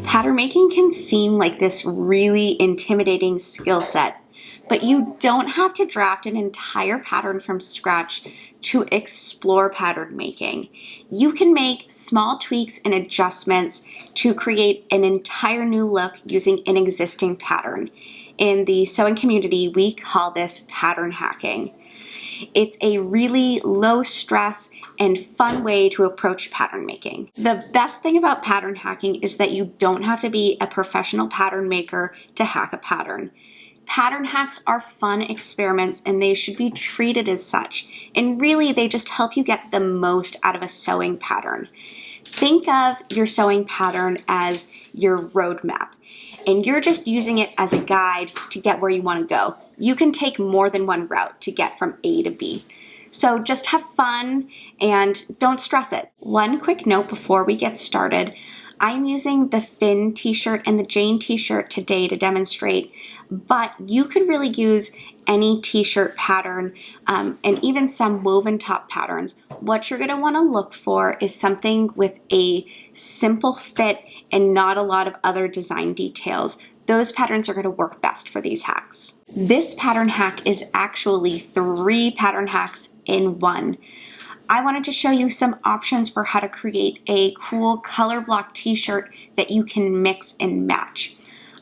Pattern making can seem like this really intimidating skill set, but you don't have to draft an entire pattern from scratch to explore pattern making. You can make small tweaks and adjustments to create an entire new look using an existing pattern. In the sewing community, we call this pattern hacking. It's a really low stress and fun way to approach pattern making. The best thing about pattern hacking is that you don't have to be a professional pattern maker to hack a pattern. Pattern hacks are fun experiments and they should be treated as such. And really, they just help you get the most out of a sewing pattern. Think of your sewing pattern as your roadmap, and you're just using it as a guide to get where you want to go. You can take more than one route to get from A to B. So just have fun and don't stress it. One quick note before we get started. I'm using the Finn t-shirt and the Jane t-shirt today to demonstrate, but you could really use any t-shirt pattern and even some woven top patterns. What you're going to want to look for is something with a simple fit and not a lot of other design details. Those patterns are going to work best for these hacks. This pattern hack is actually 3 pattern hacks in one. I wanted to show you some options for how to create a cool color block t-shirt that you can mix and match.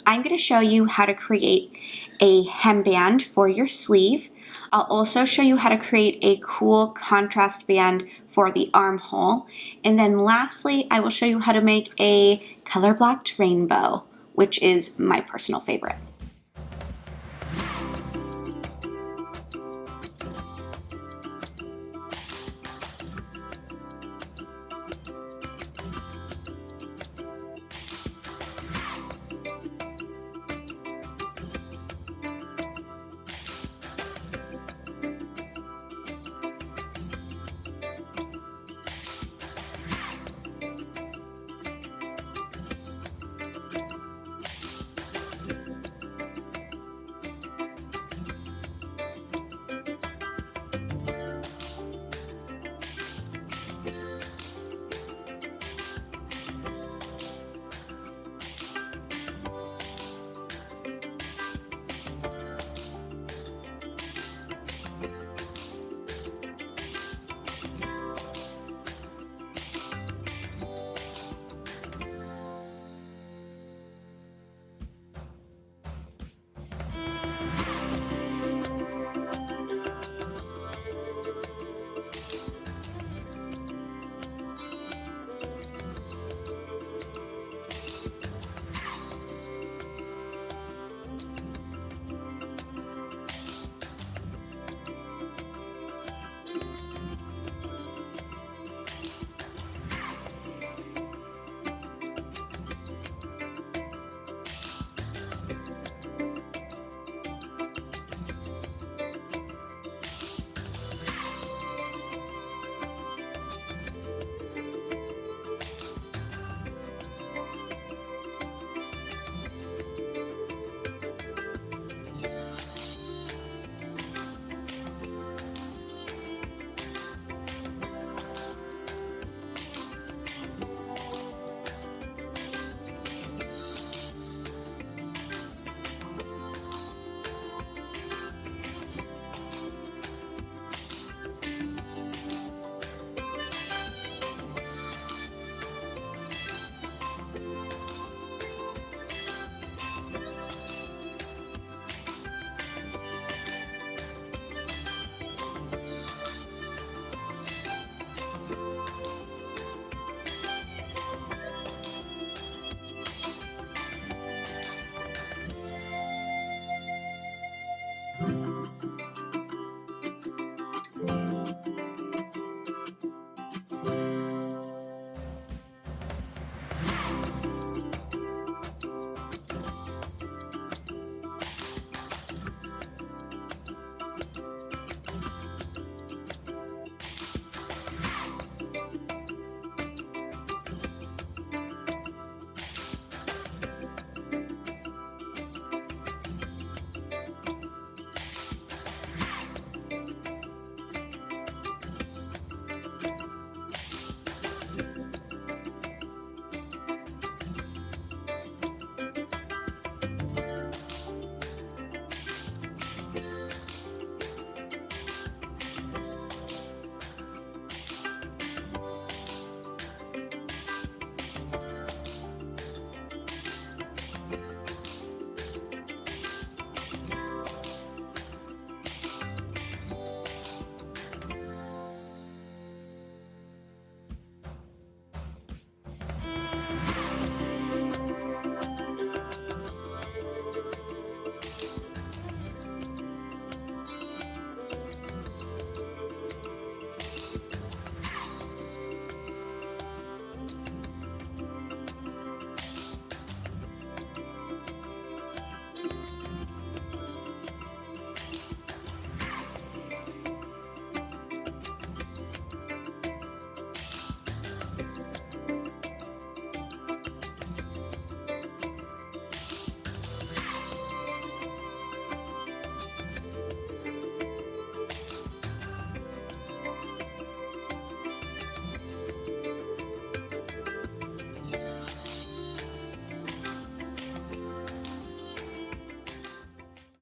I'm going to show you how to create a hemband for your sleeve. I'll also show you how to create a cool contrast band for the armhole. And then lastly, I will show you how to make a color blocked rainbow, which is my personal favorite.